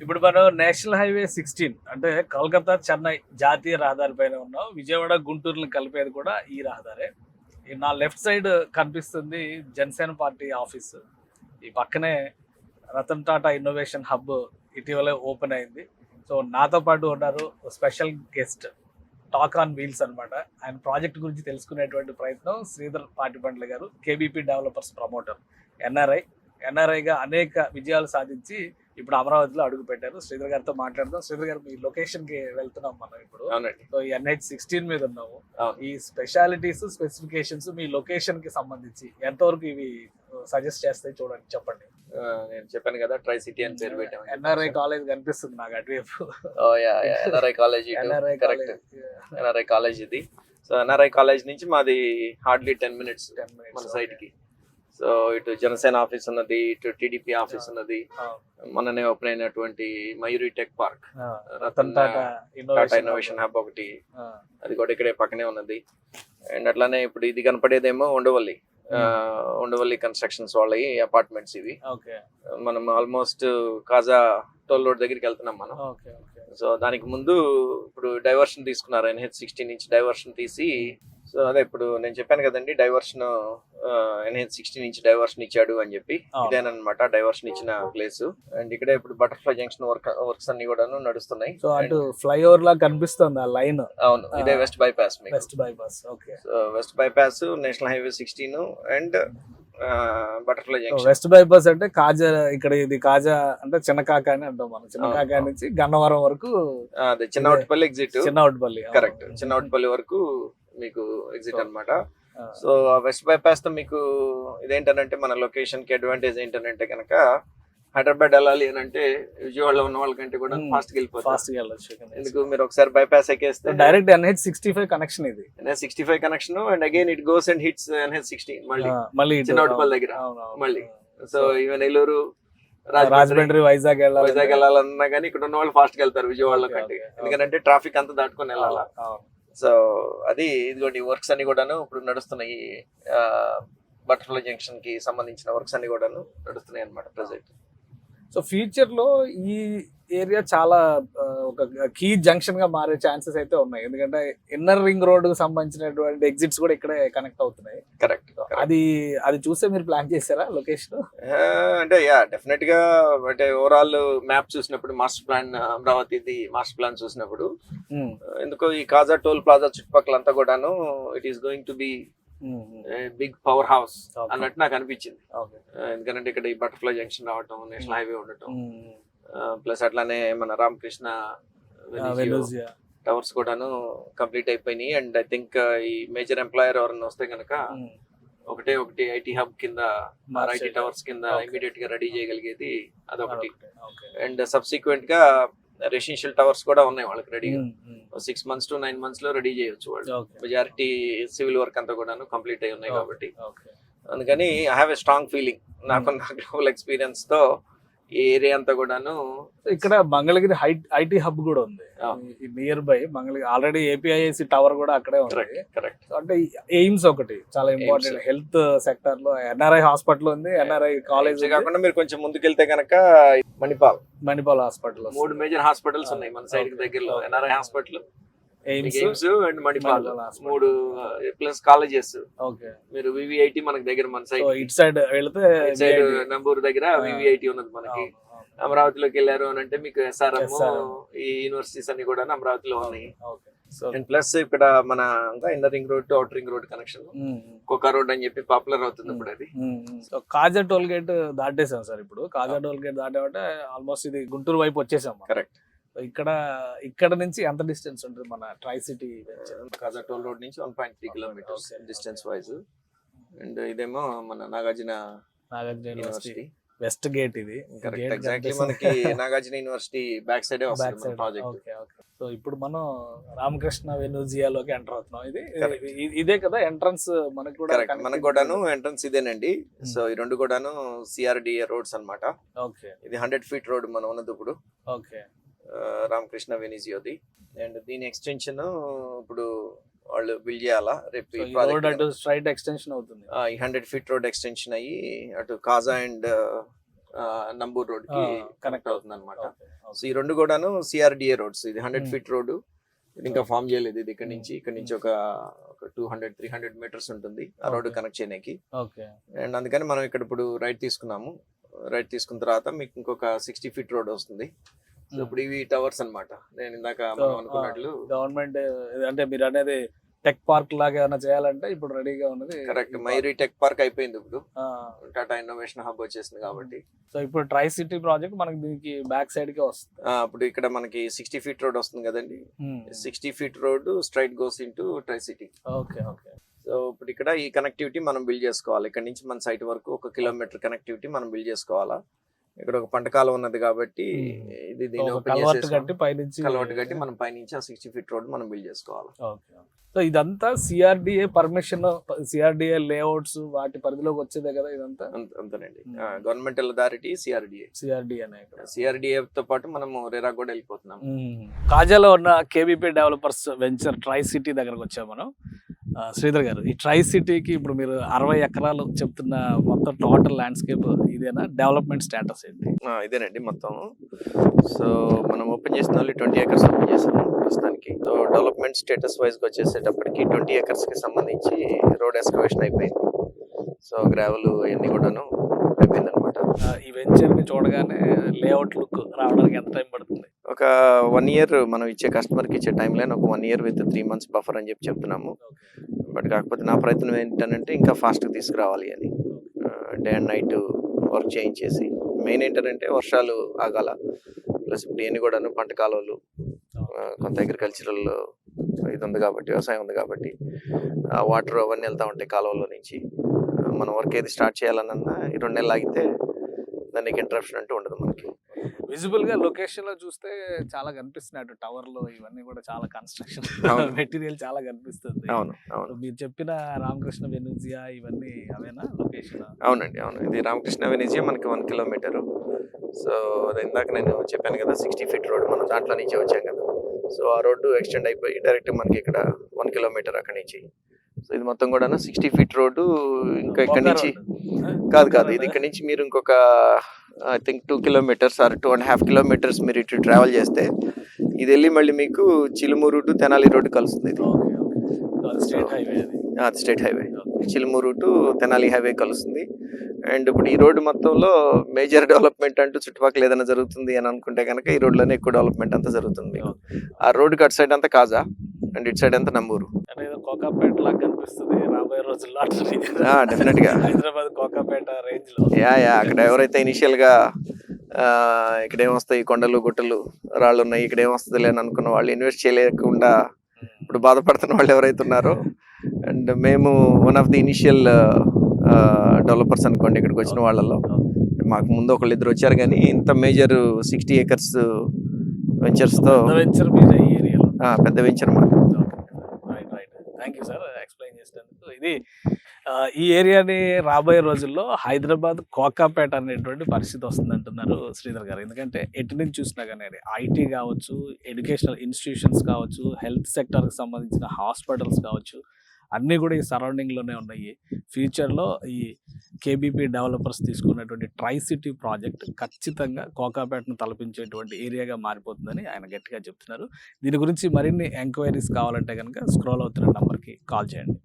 ఇప్పుడు మనం national highway 16 అంటే కోల్కతా చెన్నై జాతీయ రహదారి పైన ఉన్నాం. విజయవాడ గుంటూరుని కలిపేది కూడా ఈ రహదారే. నా లెఫ్ట్ సైడ్ కనిపిస్తుంది జనసేన పార్టీ ఆఫీస్. ఈ పక్కనే రతన్ టాటా ఇన్నోవేషన్ హబ్ ఇటీవలే ఓపెన్ అయింది. సో నాతో పాటు ఉన్నారు special guest, talk on wheels అనమాట. ఆయన ప్రాజెక్ట్ గురించి తెలుసుకునేటువంటి ప్రయత్నం శ్రీధర్ పాటిబండ్ల గారు, కేబీపీ డెవలపర్స్ ప్రమోటర్, ఎన్ఆర్ఐగా అనేక విజయాలు సాధించి ఇప్పుడు అమరావతిలో అడుగు పెట్టారు. శ్రీధర్ గారితో మాట్లాడదాం. శ్రీధర్ గారు, మీ లొకేషన్ కి వెళ్తున్నాం మనం ఇప్పుడు. సో ఈ NH16 మీద ఉన్నాము. ఈ స్పెషాలిటీస్, స్పెసిఫికేషన్స్ మీ లొకేషన్ కి సంబంధించి ఎంతవరకు ఇవి సజెస్ట్ చేస్తాయి చూడండి, చెప్పండి. నేను చెప్పాను కదా, ట్రై సిటీ అని పేరు పెట్టాము. ఎన్ఆర్ఐ కాలేజ్ కనిపిస్తుంది నాకు అటువైపు. NRI college, correct. NRI college ఇది. సో ఎన్ఆర్ఐ కాలేజ్ నుంచి మాది హార్డ్లీ 10 minutes మన సైట్ కి. సో ఇటు జనసేన ఆఫీస్ ఉన్నది, ఇటు టీడీపీ ఆఫీస్ ఉన్నది, మొన్ననే ఓపెన్ అయినటువంటి Mayuri tech park, Ratan Tata innovation hub ఒకటి, అది కూడా ఇక్కడే పక్కనే ఉన్నది. అండ్ అట్లానే ఇప్పుడు ఇది కనపడేదేమో ఉండవల్లి కన్స్ట్రక్షన్స్ వాళ్ళవి అపార్ట్మెంట్స్ ఇవి. మనం ఆల్మోస్ట్ కాజా టోల్ రోడ్ దగ్గరికి వెళ్తున్నాం మనం. సో దానికి ముందు ఇప్పుడు డైవర్షన్ తీసుకున్నారు, NH16 నుంచి డైవర్షన్ తీసి. సో అదే ఇప్పుడు నేను చెప్పాను కదండి, డైవర్షన్ NH16 నుంచి డైవర్షన్ ఇచ్చాడు అని చెప్పి. ఇదేనమాట డైవర్షన్ ఇచ్చిన ప్లేస్. అండ్ ఇక్కడ ఇప్పుడు బటర్ఫ్లై జంక్షన్ వర్క్స్ అన్ని కూడా నడుస్తున్నాయి. సో అటు ఫ్లైఓవర్ లా కనిపిస్తుంది ఆ లైన్. అవును, ఇదే west bypass. West bypass, national highway 16 and butterfly junction. West bypass అంటే కాజా, ఇక్కడ ఇది కాజా అంటే చిన్నకాక అని అంటాం మనం. చిన్నకాక నుంచి గన్నవరం వరకు అదే చిన్నవటిపల్లి ఎగ్జిట్. చిన్నవటిపల్లి, కరెక్ట్. చిన్నవటిపల్లి వరకు మీకు ఎగ్జిట్ అన్నమాట. సో వెస్ట్ బైపాస్ తో మీకు ఇదేంటనంటే, మన లొకేషన్ కి అడ్వాంటేజ్ ఏంటంటే కనుక, హైదరాబాద్ వెళ్ళాలి అని అంటే విజయవాడలో ఉన్న వాళ్ళకంటే కూడా ఫాస్ట్ గా వెళ్ళిపోతుంది. ఎందుకు, మీరు ఒకసారి బైపాస్ ఎక్కేస్తే డైరెక్ట్ NH65 కనెక్షన్ ఇది. NH65 connection and again it goes and hits NH16 మళ్ళీ చిన్నవటిపల్లి దగ్గర మళ్ళీ. సో ఈవెన్ నెల్లూరు, రాజమండ్రి, వైజాగ్ వెళ్ళాలన్నా కానీ ఇక్కడ ఉన్న వాళ్ళు ఫాస్ట్ గా వెళ్తారు విజయవాడలో కంటే. ఎందుకంటే ట్రాఫిక్ అంతా దాటుకొని వెళ్ళాలా. సో అది ఇదిగోండి వర్క్స్ అన్ని కూడాను ఇప్పుడు నడుస్తున్నాయి. బటర్ఫ్లై జంక్షన్ కి సంబంధించిన వర్క్స్ అన్ని కూడాను నడుస్తున్నాయి అన్నమాట ప్రెసెంట్. సో ఫ్యూచర్ లో ఈ ఏరియా చాలా ఒక కీ జంక్షన్ గా మారే ఛాన్సెస్ అయితే ఉన్నాయి. ఎందుకంటే ఇన్నర్ రింగ్ రోడ్ కు సంబంధించినటువంటి ఎగ్జిట్స్ కూడా ఇక్కడే కనెక్ట్ అవుతున్నాయి. కరెక్ట్. అది చూస్తే మీరు ప్లాన్ చేశారా లొకేషన్? అంటే డెఫినెట్ గా, అంటే ఓవరాల్ మ్యాప్ చూసినప్పుడు, మాస్టర్ ప్లాన్ అమరావతిది మాస్టర్ ప్లాన్ చూసినప్పుడు, ఎందుకో ఈ కాజా టోల్ ప్లాజా చుట్టుపక్కల అంతా కూడాను it is going to be big power house అన్నట్టు నాకు అనిపించింది. ఎందుకంటే ఇక్కడ ఈ బటర్ఫ్లై జంక్షన్ రావటం, నేషనల్ హైవే ఉండటం, ప్లస్ అట్లానే మన రామకృష్ణ టవర్స్ కూడాను కంప్లీట్ అయిపోయినాయి. అండ్ ఐ థింక్ ఈ మేజర్ ఎంప్లాయర్ ఎవరన్నా వస్తే కనుక ఒకటి ఐటీ హబ్ కింద, ఐటీ టవర్స్ కింద ఇమీడియట్ గా రెడీ చేయగలిగేది అదొకటి. అండ్ సబ్సిక్వెంట్ గా రెసిడెన్షియల్ టవర్స్ కూడా ఉన్నాయి వాళ్ళకి రెడీగా. 6 months to 9 months లో రెడీ చేయొచ్చు వాళ్ళు. మెజారిటీ సివిల్ వర్క్ అంతా కూడా కంప్లీట్ అయి ఉన్నాయి కాబట్టి. అందుకని I have a strong feeling, నాకున్న గ్లోబల్ ఎక్స్పీరియన్స్ తో ఈ ఏరియా అంతా కూడాను. ఇక్కడ మంగళగిరి ఐటీ హబ్ కూడా ఉంది near by. Mangalagiri already APIIC tower కూడా అక్కడే ఉంది. కరెక్ట్. అంటే ఎయిమ్స్ ఒకటి చాలా ఇంపార్టెంట్ హెల్త్ సెక్టర్ లో. NRI హాస్పిటల్ ఉంది, NRI కాలేజ్ కాకుండా మీరు కొంచెం ముందుకెళ్తే కనుక మణిపాల్ హాస్పిటల్, 3 మేజర్ హాస్పిటల్స్ ఉన్నాయి మన సైడ్ దగ్గరలో. NRI hospital, aims and Manipal, 3 plus colleges. మీరు VVIT మనకి దగ్గర, మన సైడ్ ఇటు సైడ్ వెళ్తే నంబూరు దగ్గర VVIT ఉన్నది మనకి. అమరావతిలోకి వెళ్ళారు అని అంటే మీకు SRM, ఈ యూనివర్సిటీస్ అన్ని కూడా అమరావతిలో ఉన్నాయి. అండ్ ప్లస్ ఇక్కడ మన inner ring road to outer ring road connection, Koka road అని చెప్పి పాపులర్ అవుతుంది ఇప్పుడు అది. కాజా టోల్ గేట్ దాటేసాం సార్. ఇప్పుడు కాజా టోల్ గేట్ దాటామంటే ఆల్మోస్ట్ ఇది గుంటూరు వైపు వచ్చేసాం. కరెక్ట్. ఇక్కడ నుంచి ఎంత డిస్టెన్స్ ఉంటుంది మన ట్రై సిటీ? కాజా టోల్ రోడ్ నుంచి 1.3 kilometers డిస్టెన్స్ వైజ్. అండ్ ఇదేమో మన నాగార్జున యూనివర్సిటీ వెస్ట్ గేట్. ఇది ఎగ్జాక్ట్లీ మనకి నాగార్జున యూనివర్సిటీ బ్యాక్ సైడ్ వస్తుంది ప్రాజెక్ట్. సో ఇప్పుడు మనం రామకృష్ణ వెనూజియాలోకి ఎంటర్ అవుతున్నాం. ఇదే కదా ఎంట్రన్స్ మనకు కూడా? మనకు కూడాను ఎంట్రన్స్ ఇదేనండి. సో ఈ రెండు కూడాను CRDA రోడ్స్ అన్నమాట. ఇది 100 feet రోడ్ మనం ఉన్నది ఇప్పుడు. రామకృష్ణ వెనిజియోది. అండ్ దీని ఎక్స్టెన్షన్ ఇప్పుడు వాళ్ళు బిల్డ్ చేయాలా రేపు. స్ట్రైట్ ఎక్స్టెన్షన్ అవుతుంది. 100 feet రోడ్ ఎక్స్టెన్షన్ అయ్యి అటు కాజా అండ్ నంబూర్ రోడ్ కి కనెక్ట్ కనెక్ట్ అవుతుంది అనమాట. సో ఈ రెండు కూడాను సిఆర్డిఏ రోడ్స్. ఇది 100 ఫీట్ రోడ్, ఇది ఇంకా ఫామ్ చేయలేదు. ఇది ఇక్కడ నుంచి ఒక 200-300 మీటర్స్ ఉంటుంది ఆ రోడ్ కనెక్ట్ చేయడానికి. అండ్ అందుకని మనం ఇక్కడ ఇప్పుడు రైట్ తీసుకున్నాము. రైట్ తీసుకున్న తర్వాత మీకు ఇంకొక 60 ఫీట్ రోడ్ వస్తుంది. సో ఇప్పుడు ఇవి టవర్స్ అన్నమాట. నేను ఇందాక మనం అనుకున్నట్లు గవర్నమెంట్ అంటే మీరు అనేది టెక్ పార్క్ లాగా ఏమైనా చేయాలంటే ఇప్పుడు రెడీగా ఉన్నది. కరెక్ట్, మైరీ టెక్ పార్క్ అయిపోయింది, ఇప్పుడు టాటా ఇన్నోవేషన్ హబ్ వచ్చేసింది కాబట్టి. సో ఇప్పుడు ట్రై సిటీ ప్రాజెక్ట్ మనకి దీనికి బ్యాక్ సైడ్ కి వస్తుంది. ఇప్పుడు ఇక్కడ మనకి 60 ఫీట్ రోడ్ వస్తుంది కదండి. 60 feet road straight goes into try city. Okay. So ఇప్పుడు ఇక్కడ ఈ కనెక్టివిటీ మనం బిల్డ్ చేసుకోవాలి. ఇక్కడ నుంచి మన సైట్ వరకు 1 కిలోమీటర్ కనెక్టివిటీ మనం బిల్డ్ చేసుకోవాలా. ఇక్కడ ఒక పంట కాలం ఉన్నది కాబట్టి ఇది దీన్ని ఓపెన్ చేసి కలవట్ కట్టి మనం పైనుంచి ఆ 60 ఫీట్ రోడ్ మనం బిల్డ్ చేసుకోవాలి. సో ఇదంతా సిఆర్డిఏ పర్మిషన్, సిఆర్డిఏ లేఅవుట్స్ వాటి పరిధిలోకి వచ్చేదే కదా ఇదంతా? అంతేనండి, గవర్నమెంటల్ అథారిటీ సిఆర్డిఏ తో పాటు మనము రెరా కూడా వెళ్ళిపోతున్నాం. కాజాలో ఉన్న KBP developers venture try city దగ్గరకు వచ్చాము మనం. శ్రీధర్ గారు, ఈ ట్రై సిటీకి ఇప్పుడు మీరు 60 ఎకరాలు చెప్తున్న మొత్తం టోటల్ ల్యాండ్స్కేప్ ఇదేనా? డెవలప్మెంట్ స్టేటస్ ఏంటి? ఇదేనండి మొత్తం. సో మనం ఓపెన్ చేసిన 20 ఏకర్స్ ఓపెన్ చేసాము ప్రస్తుతానికి. సో డెవలప్మెంట్ స్టేటస్ వైజ్ వచ్చేసేటప్పటికి 20 ఏకర్స్ కి సంబంధించి రోడ్ ఎక్స్కవేషన్ అయిపోయింది. సో గ్రావెల్ ఇవన్నీ కూడాను అయిపోయింది అనమాట. ఈ వెంచర్ ని చూడగానే లేఅవుట్ లుక్ రావడానికి ఎంత టైం పడుతుంది? ఒక 1 ఇయర్ మనం ఇచ్చే కస్టమర్కి ఇచ్చే టైం లైన్ ఒక 1 ఇయర్ విత్ 3 months బఫర్ అని చెప్తున్నాము. బట్ కాకపోతే నా ప్రయత్నం ఏంటంటే ఇంకా ఫాస్ట్గా తీసుకురావాలి అని, డే అండ్ నైట్ వర్క్ చేయించేసి. మెయిన్ ఏంటంటే వర్షాలు ఆగాల, ప్లస్ ఇప్పుడు ఇవన్నీ కూడాను పంట కాలువలు, కొంత అగ్రికల్చరల్ ఇది ఉంది కాబట్టి, వ్యవసాయం ఉంది కాబట్టి ఆ వాటర్ అవన్నీ వెళ్తూ ఉంటాయి కాలువలో నుంచి. మనం వర్క్ ఏది స్టార్ట్ చేయాలన్నా ఈ 2 నెలలు ఆగితే దానికి ఇంటరప్షన్ అంటూ ఉండదు మనకి. విజిబుల్ గా లొకేషన్ లో చూస్తే చాలా కనిపిస్తున్నాయి టవర్ లో, ఇవన్నీ కూడా చాలా కన్స్ట్రక్షన్ మెటీరియల్ చాలా కనిపిస్తుంది. అవును. మీరు చెప్పిన రామకృష్ణ వెనూజియా ఇవన్నీ అవేనా లొకేషన్? అవునండి, అవును. ఇది రామకృష్ణ వెనూజియా మనకి 1 కిలోమీటర్. సో అది ఇందాక నేను చెప్పాను కదా 60 ఫీట్ రోడ్, మనం దాంట్లో నుంచి వచ్చాం కదా. సో ఆ రోడ్డు ఎక్స్టెండ్ అయిపోయి డైరెక్ట్ మనకి ఇక్కడ 1 కిలోమీటర్ అక్కడి నుంచి. సో ఇది మొత్తం కూడా 60 ఫీట్ రోడ్డు. ఇంకా ఇక్కడ నుంచి కాదు, ఇది ఇక్కడ నుంచి మీరు ఇంకొక I think 2 kilometers or 2.5 kilometers మీరు ఇటు ట్రావెల్ చేస్తే ఇది వెళ్ళి మళ్ళీ మీకు చిలుమూరు టు తెనాలి రోడ్డు కలుస్తుంది. అది state highway. Chilumuru to Tenali highway కలుస్తుంది. అండ్ ఇప్పుడు ఈ రోడ్డు మొత్తంలో మేజర్ డెవలప్మెంట్ అంటూ చుట్టుపక్కల ఏదైనా జరుగుతుంది అని అనుకుంటే కనుక ఈ రోడ్లోనే ఎక్కువ డెవలప్మెంట్ అంతా జరుగుతుంది. ఆ రోడ్డుకి అటు సైడ్ అంతా కాజా అండ్ ఇటు సైడ్ అంతా నంబూరు. డెఫినెట్ గా హైదరాబాద్ కోకాపేట రేంజ్ లో అక్కడ ఎవరైతే ఇనిషియల్ గా ఇక్కడ ఏమొస్తాయి కొండలు గుట్టలు రాళ్ళు ఉన్నాయి, ఇక్కడ ఏమొస్తుంది అని అనుకున్న వాళ్ళు ఇన్వెస్ట్ చేయలేకుండా ఇప్పుడు బాధపడుతున్న వాళ్ళు ఎవరైతే ఉన్నారో, అండ్ మేము one of the initial developers అనుకోండి ఇక్కడికి వచ్చిన వాళ్ళలో. మాకు ముందు 1-2 వచ్చారు, కానీ ఇంత మేజర్ 60 acres వెంచర్స్ తో పెద్ద వెంచర్ మాకు. థ్యాంక్ యూ సార్ ఎక్స్ప్లెయిన్ చేసినందుకు. ఇది ఈ ఏరియాని రాబోయే రోజుల్లో హైదరాబాద్ కోకాపేట అనేటువంటి పరిస్థితి వస్తుంది అంటున్నారు శ్రీధర్ గారు. ఎందుకంటే ఎటు నుంచి చూసినా కానీ ఐటీ కావచ్చు, ఎడ్యుకేషనల్ ఇన్స్టిట్యూషన్స్ కావచ్చు, హెల్త్ సెక్టర్కి సంబంధించిన హాస్పిటల్స్ కావచ్చు, అన్నీ కూడా ఈ సరౌండింగ్లోనే ఉన్నాయి. ఫ్యూచర్లో ఈ కేబీపీ డెవలపర్స్ తీసుకున్నటువంటి ట్రై సిటీ ప్రాజెక్ట్ ఖచ్చితంగా కోకాపేటను తలపించేటువంటి ఏరియాగా మారిపోతుందని ఆయన గట్టిగా చెప్తున్నారు. దీని గురించి మరిన్ని ఎంక్వైరీస్ కావాలంటే కనుక స్క్రోల్ అవుతున్న నెంబర్కి కాల్ చేయండి.